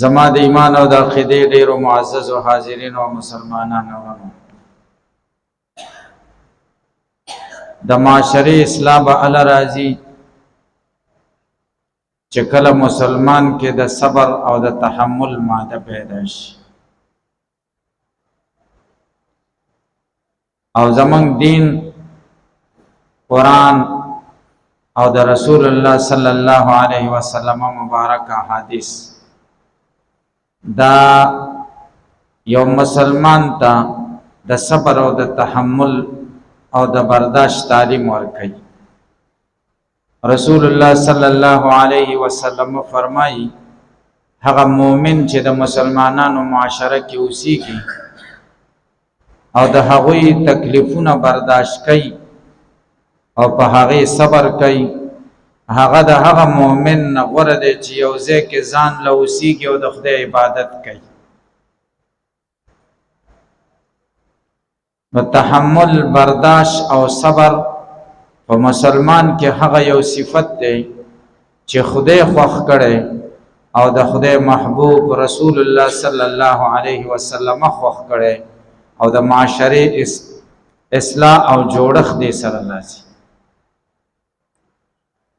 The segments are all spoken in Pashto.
زما د ایمان او د عقیدې ډیرو معزز او حاضرین او مسلمانانو د معاشري اصلاح به ال راځي چې کله مسلمان کې د صبر او د تحمل ماده پیدا شي او زمونږ دین قرآن او د رسول الله صلی الله علیه وسلم مبارک احادیث دا یو مسلمان ته د صبر او د تحمل او د برداشت تعلیم ورکړي رسول الله صلی الله علیه وسلم فرمایي هغه مؤمن چې د مسلمانانو معاشره کې اوسېږي او د هغوی تکلیفونه برداشت کوي او په هغه صبر کوي هغه د هغه مؤمن غوړه دی چې یو ځای کې ځان له اوسېږي او د خدای عبادت کوي نو تحمل برداشت او صبر په مسلمان کې هغه یو صفت دی چې خدای خوښ کړي او د خدای محبوب رسول الله صلی الله علیه وسلم خوښ کړي او د معاشري اصلاح او جوړښت دی سره لاسي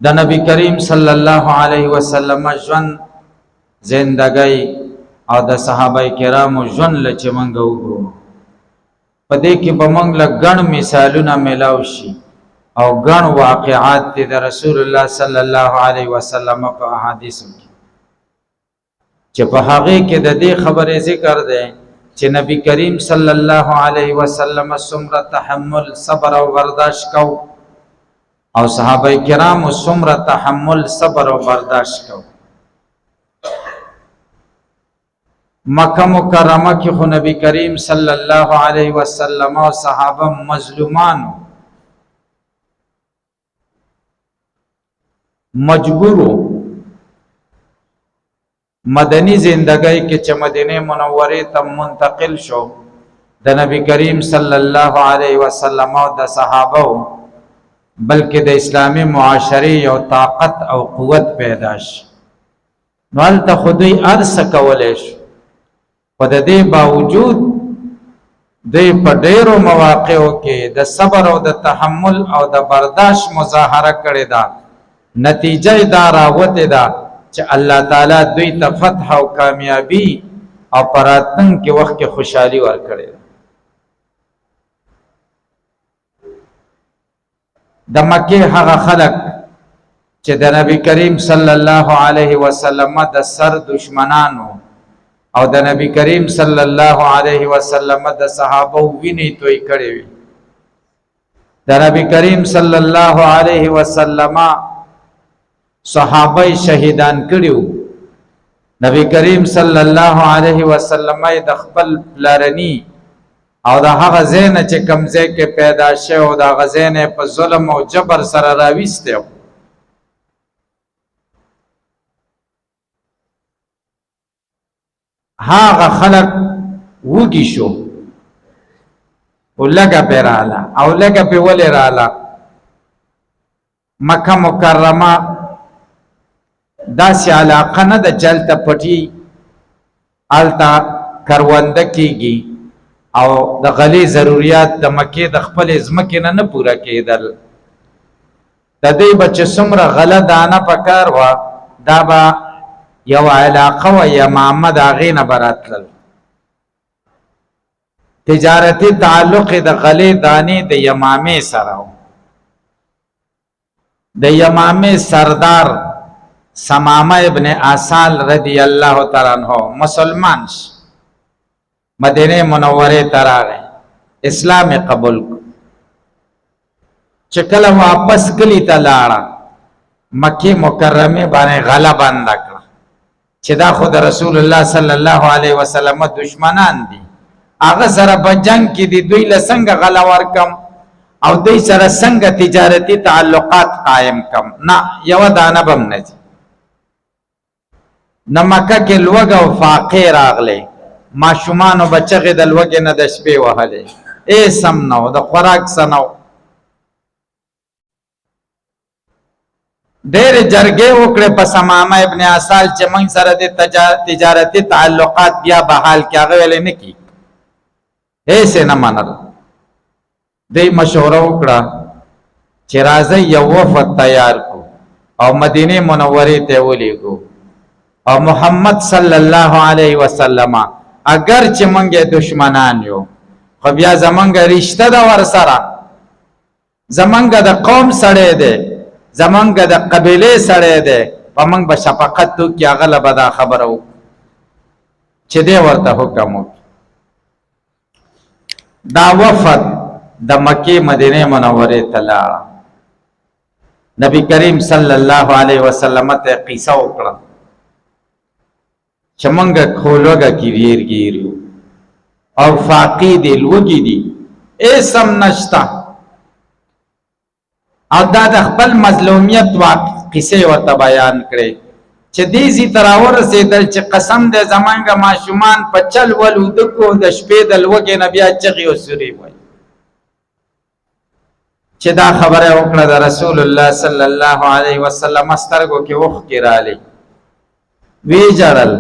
د نبی کریم صلی الله علیه وسلم ژوند زندګۍ او د صحابه کرامو ژوند لچ منګ وګورو په دې کې به موږ له ګڼ مثالونه ملاو شي او ګڼ واقعات دي د رسول الله صلی الله علیه وسلم په احادیثو کې چې په هغه کې د دې خبرې ذکر دی چې نبی کریم صلی الله علیه وسلم څومره تحمل صبر او برداشت کو او صحابه کرام څومره تحمل صبر او برداشت کو مکه مکرمه کې خو نبی کریم صلی الله علیه وسلم او صحابه مظلومانو مجبورو مدنی زندګۍ کې چې مدینه منوره ته منتقل شو د نبی کریم صلی الله علیه وسلم او د صحابه بلکې د اسلامی معاشري او طاقت او قوت پیدا شي نو هلته خودی ارس کولای شو په دې باوجود د په ډیرو مواقعو کې د صبر او د تحمل او د برداشت مظاهره کړې ده نتیجه دا راوته ده چې الله تعالی دوی ته فتح او کامیابی او پراتن کې وخت کې خوشحالي ورکړي د مکه هغه خلق چې د نبی کریم صلی الله علیه وسلم د سر دشمنانو او د نبی کریم صلی الله علیه وسلم د صحابه ویني توي کړي وي د نبی کریم صلی الله علیه وسلم صحابه شهیدان کړیو نبی کریم صلی الله علیه وسلم د خپل لارنی او د هغه زین چې کمزې کې پیدا شه او د غزین په ظلم او جبر سره راويسته هغه خلق وږي شو ولګه پیراله او لګه په ولې رااله مکه مکرمه داسې علاقه نه د چلته پټي آلتا کرونده کیږي او د غلی ضرورت د مکه د خپل ځمکې نه پوره کېدل د دې بچ څومره غله دانه پکار و دا با یو علاقه و یمامه د غینه براتل تجارتی تعلق د غلی دانی د یمامه سره د یمامه سردار سمامه ابن آسال رضی الله تعالی عنہ مسلمان مدینه منوره تراغه اسلام قبول چې کله واپس کلی ته لاړه مکه مکرمه باندې غلا بند کړ چې دا خود رسول الله صلی الله علیه وسلم دشمنان دي هغه سره په جنگ کې دي دوی له څنګه غلا ورکم او دوی سره څنګه تجارتی تعلقات قائم کم نه یو دانه بم نه نمکه کې لوګ او فاقې راغله ماشومان او بچغه د لوګ نه د شپې وهله اے سم نو د خوراک سنو ډېر جرګې وکړې په سمامه ابن عسال چې موږ سره د تجارتي تعلقات بیا بحال کې هغه ویلې نه کی هیڅ نه منل دې مشوره وکړه چې راځي یو وفد تیار کو او مدینه منورې ته ولېږو او محمد صلی الله علیه وسلم اگر چې موږ دشمنان یو خو بیا زمونږ رشتہ د ور سره زمونږ د قوم سره دی زمونږ د قبیله سره دی په موږ به شفقت وکړي هغه له به دا خبره وکړو چې دی ورته حکم وکړي دا وفد د مکې مدینه منورې ته لاړه نبی کریم صلی الله علیه وسلم ته قصه وکړه چې موږ کولوګه کې ویرګیرو او فاقی دی لوګي دی اسم نشتا او دا د خپل مظلومیت قصه ورته بیان کړي چې دې زی تراور رسیدل چې قسم دې زمانګه ماشومان په چل ولود کو د شپې د لوګي نبی چغي او سوري وای چې دا خبره وکړه د رسول الله صلی الله علیه وسلم سترګو کې وخ کې رالی وی جړل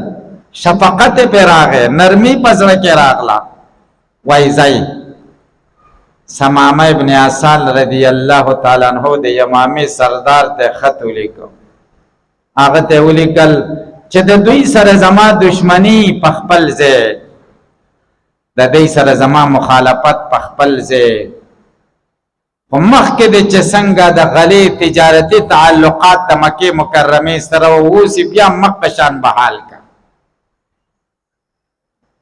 شفقت پر راغه نرمی پزړه کې راغلا وای زای سمامه ابن عسال رضی الله تعالی عنہ د یمامه سردار ته خط ولیکو هغه ته ولیکل چې د دوی سره زما دشمنی په خپل ځای د دوی سره زما مخالفت په خپل ځای مخکې د چې څنګه د غلې تجارتي تعلقات د مکه مکرمه سره اوس بیا مکه شان بحال کا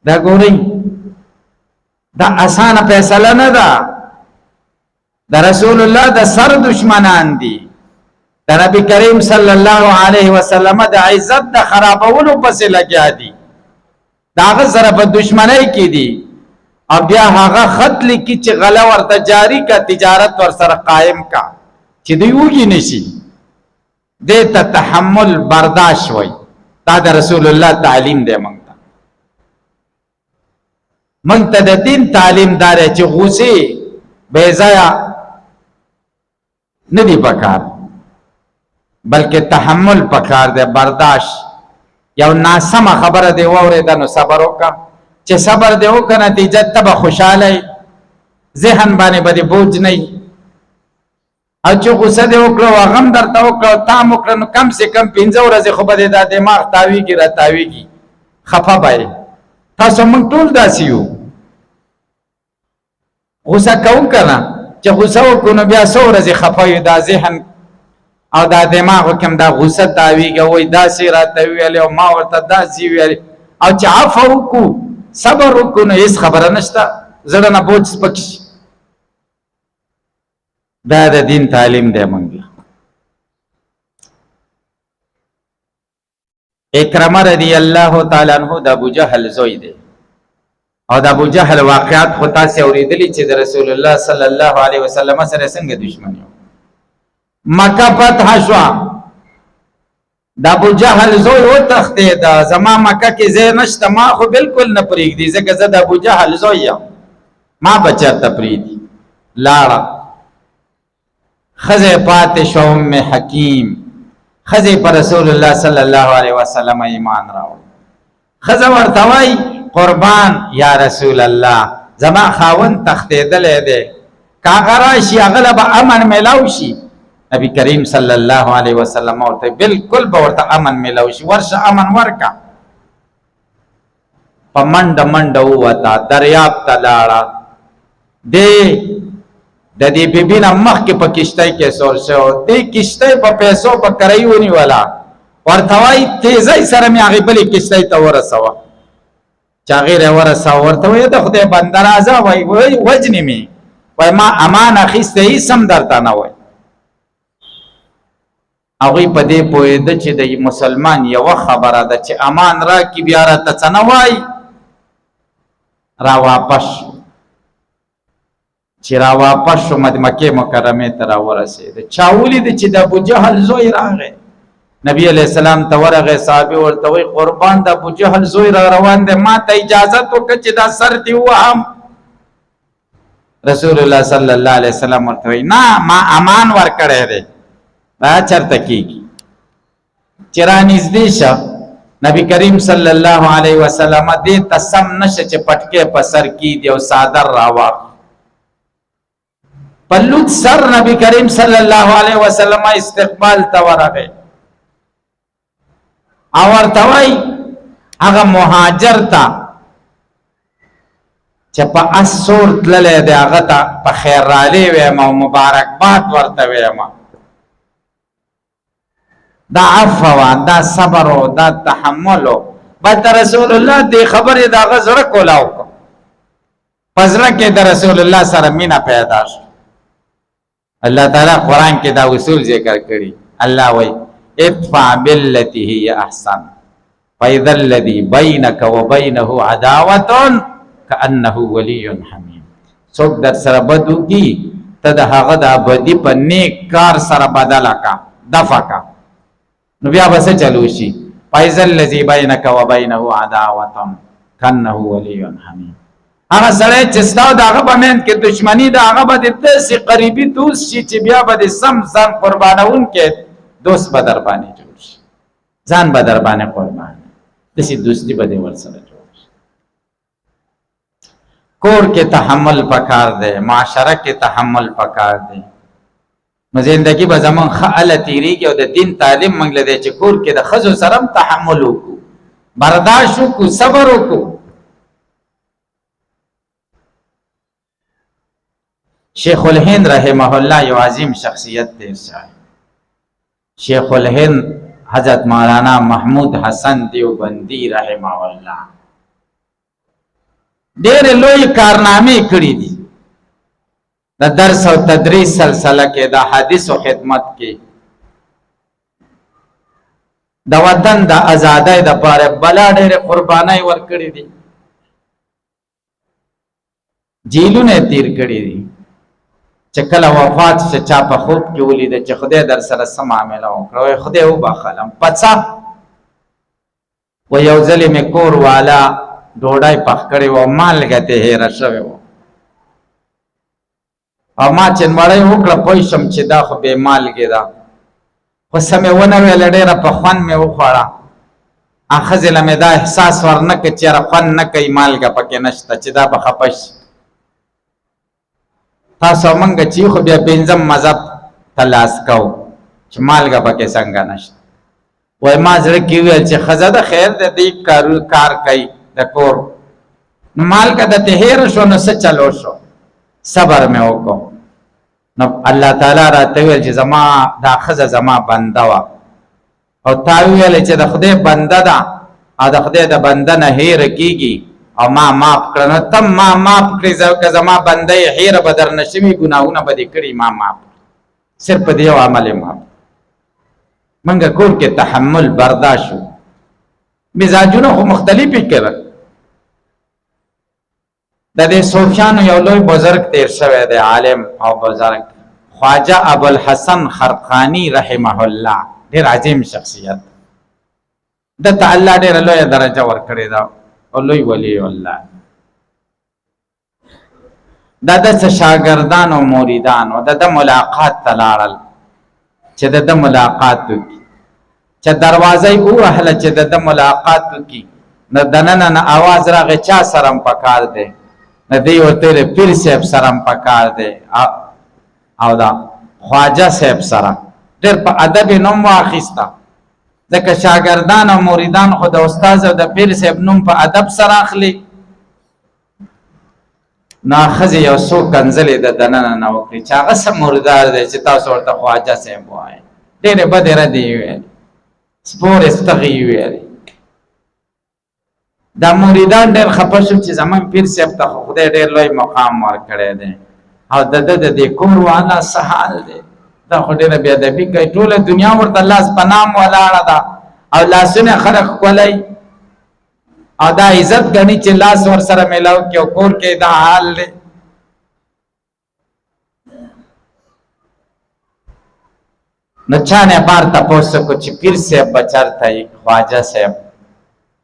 دا ګورئ دا اسانه فیصله نه ده د رسول الله د سر دشمنان دي د نبی کریم صلی الله علیه وسلم د عزت د خرابولو پسې لګیا دي دا غ سره په دشمنی کې دي او بیا هغه خط لیکي چې غلا ورته جاری کا تجارت ور سره قائم کا چې دی وږي نشي د تحمل برداشت وای دا د رسول الله تعلیم دی موږ ته د دین تعلیم دار چې غوسه بے ضایع نه دی پکار بلکې تحمل پکار دی برداشت یو ناسمه خبره دی وره د نو صبر وکا چې صبر دی وکړه نتیجه ته به خوشاله ذهن باندې به بوج نه او چې غوسه دی وکړه غم درته وکړه تام وکړه نو کم سے کم 15 ورځې خو به د دماغ تاویږي را تاویږي خفه بای تاسو موږ ټول داسې یو غوسه کوم کنه چې غوسه وکړو بیا څو ورځې خفه یو دا ذهن او دا دماغ کوم دا غوسه تاویږي وای داسې راته ویل او ما ورته داسې ویل او چې عفو وکړو صبر وکړو نو هیڅ خبره نشته زړه نه بوج پکې دا د دین تعلیم دی مونږ اکرمه رضی الله تعالی عنہ د ابو جهل زوی دی او د ابو جهل واقعات خو تاسو اوریدلی چې د رسول الله صلی الله علیه وسلم سره څنګه دښمنی مکه فتح شو د ابو جهل زوی و تخته د زما مکه کې زه نشته ما خو بالکل نه پریږدي ځکه زه د ابو جهل زوی یم ما بچا تپریدي لاړه خزه پاتې شو ام حکیم خزه پر رسول الله صلی الله علیه وسلم ایمان راوړ خزه ورته وای قربان یا رسول الله زما خاون تختیدل دی کاغرا شي اغلب امن ملاو شي نبی کریم صلی الله علیه وسلم ورته بالکل به ورته امن ملاو شي ورشه امن ورکا پمند منډ وتا دریاب تلاړه دی د دې بیبینه مخ کې په کشتۍ کې سور شو دې کشتۍ په پیسو په کرایونی ولا ورته وای تیزی سره مې هغه بلې کشتۍ ته ورسوه چاغیر ورسا ورته وي د خدای بندر ازا وای وجنی می وای ما امان اخیسته ای سم درته نه وای هغه په دې پوهې د چې د مسلمان یو خبره ده چې امان را کی بیا را ته نه وای را واپس چې را واپس شو مکه مکرمه ته را ورسید چاولی د چې د ابو جهل زوی راغی نبی علیہ السلام ته ورغه صحابه ورته وی قربان د ابو جهل زوی را روان دي ما ته اجازه تو چې دا سر دی وهم رسول الله صلی الله علیه وسلم ورته وی نه ما امان ور کړی دی دا چرته کیږي چې را نږدې شه نبی کریم صلی الله علیه وسلم دې تسم نشه چې پټکې په سر کې دی او صادر راوړ پلوت سر نبی کریم صلی الله علیه وسلم استقبال ته ورغی او ورته وای هغه مهاجر ته چې په اسور تللی دی هغه ته په خیر رالی ویم او مبارکباد ورته ویم دا عفو دا صبر او دا تحمل بعد رسول الله دې خبرې دا غزړه کولاو پزړه کې د رسول الله سره مینا پیدا شو الله تعالی قران کې دا اصول ذکر کړی الله وای ادفع بالتي هي احسن فاذا الذي بينك وبينه عداوه كانه ولي حميم څوک در سره بدو کی ته د هغه د ابدی په نیک کار سره بدل کا دفع کا نو بیا بس چلو شي فاذا الذي بينك وبينه عداوه كانه ولي حميم هغه سره چې ستاسو دغه باندې کې دښمنی د هغه باندې تاسو قریبي دوست شي چې بیا به سم ځان قربانون کې دوست بدر باندې جوړ شي ځان بدر باندې قربان دسي دوستی به ور سره جوړ شي کور کې تحمل پکار دی معاشره کې تحمل پکار دی نو زندگی به زمون خاله تیریږي او د دین تعلیم منګل دی چې کور کې د خزو سره تحمل وکړو برداشت وکړو صبر وکړو شیخ الهند رحمه الله یو عظیم شخصیت تیر شاه شیخ الهند حضرت مولانا محمود حسن دیوبندی رحمه الله ډېر لوی کارنامې کړې دي د درس او تدریس سلسله کې د حدیث او خدمت کې د وطن د آزادۍ د لپاره بلا ډېر قربانۍ ورکړې دي جیلونه تیر کړې دي چې کله وفات شه چا په خوب کې ولید چې خدای در سره سم معاملې وکړو خدای وبخلم پڅا و یو ځلې مې کور والا ډوډۍ پخ کړې و مالګه ته هېره شوی و او ما چې مړی وکړه پوه شم چې دا خو بې مالګې ده خو څه مې ونه ویله ډېره په خوند مې وخوړه ښځې له مې دا احساس ورنه کړ چې یاره خوند نه کوي مالګه پکې نشته چې دا به خفه شي تاسو مونږ چې خو بیا پنځم مذهب ته لاس کوو چې مالګه پکې څنګه نشته وای ما زړه کې ویل چې ښځه د خیر د دې کار کوي د کور نو مالګه د ته هېره شو نو څه چلو شو صبر مې وکړو نو الله تعالی راته ویل چې زما دا ښځه زما بنده وه او تا ویل چې د خدای بنده ده او د خدای د بنده نه هېره کېږي او ما معاف کړه نو تم ما معاف کړې که زما بنده یې هېره به در نه شوي ګناهونه به دې کړي ما معاف صرف په دې یو عمل یې معاف منګه کور کې تحمل برداشت شو مزاجونه خو مختلفې کړه د دې صوفیانو یو لوی بزرګ تیر شوی دی عالم او بزرګ خواجه ابوالحسن خرقانی رحمه الله ډېر عظیم شخصیت دته الله ډېره لویه درجه ورکړې ده او لوی ولی الله دا د شاګردان او مریدان او د ملاقات ته لاړل چې د ملاقات وکړي چې دروازه یې ووهله چې د ملاقات وکړي نو دننه نه اواز راغی چا سره هم پکار دی نه دی ورته پیر صاحب سره هم پکار دی او دا خواجه صاحب سره ډېر په ادب یې نوم واخیسته ځکه شاګردان او مریدان خو د استاد او د پیر صاحب نوم په ادب سره اخلي نو ښځې یو څو کنځلې د دننه نه وکړي چې هغه څه مردار دی چې تاسو ورته خواجه صاحب وایئ ډېرې بدې ردې یې ویلې سپورې ستغې یې ویلې دا مریدان ډېر خفه شو چې زموږ پیر صاحب ته خو خدای ډېر لوی مقام ورکړی دی او د ده د دې کور والا څه حال دی دا خو ډېره بې ادبي کوي ټوله دنیا ورته لاس په نام ولاړه ده او لاسونه خلک ښکلی او دا عزت ګڼي چې لاس ورسره میلاو کړي او کور کې دا حال دی نو چا نه بار تپوس وکړو چې پیر صاحب به چېرته یې خواجه صاحب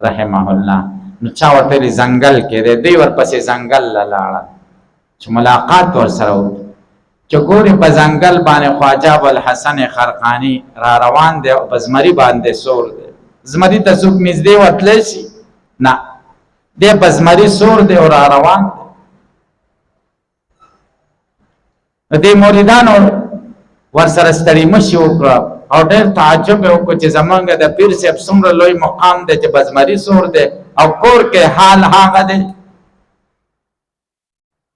رحمه الله نو چا ورته ویلي ځنګل کې دی دوی ورپسې ځنګل له لاړل چې ملاقات ورسره وکړي چې ګوري په ځنګل باندې خواجه ابوالحسن خرقاني را روان دی او په زمري باندې سور دی. زمري ته څوک نږدې ورتلی شي؟ نه، دی په زمري سور دی او را روان دی. دې مریدانو ورسره ستړي مشي وکړه او ډېر تعجب یې وکړو چې زمونږ د پیر صاحب څومره لوی مقام دی چې په زمري سور دی او کور کې حال هغه دی.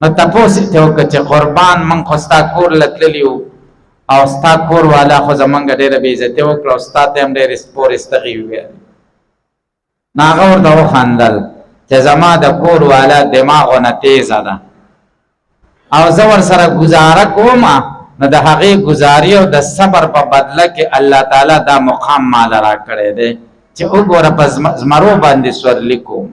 نو تپوس یې وکړه چې قربان موږ خو ستا کور له تللي وو او ستا کور والا خو زمونږ ډېره بې عزتي وکړه او ستا ته هم ډېرې سپورې وویل. نو هغه ورته وخندل چې زما د کور والا دماغونه تیزه ده او زه ورسره ګزاره کوم، نو د هغې ګزاري او د صبر په بدله کې الله تعالی دا مقام ماله را کړی دی چې وګوره په زمرو باندې سورلي کوم.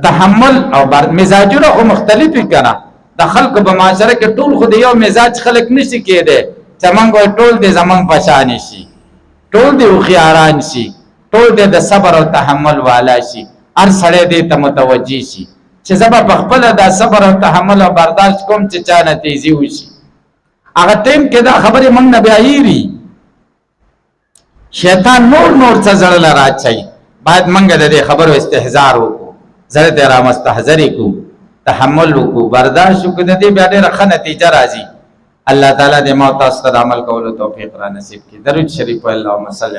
تحمل او مزاجونه خو مختلف وي که نه؟ د خلکو په معاشره کې ټول خو د یو مزاج خلک نشي کېدی چې موږ وایو ټول دې زموږ په شانې شي، ټول دې هوښیاران شي، ټول دې د صبر او تحمل والا شي، هر سړی دې ته متوجه شي چې زه به په خپله دا صبر او تحمل او برداشت کوم چې چا نه تیزي وشي. هغه ټیم کې دا خبرې موږ نه بیا هېري. شیطان نور څه زړه له راچوي، باید موږ د دې خبرو استحضار وکړو، زړه ته را مستحضرې کړو، تحمل وکړو، برداشت وکړو، د دې بیا ډېره ښه نتیجه راځي. الله تعالی دې ما او تاسو ته د عمل کولو توفیق را نصیب کړي. درود شریف وایه اللهم صل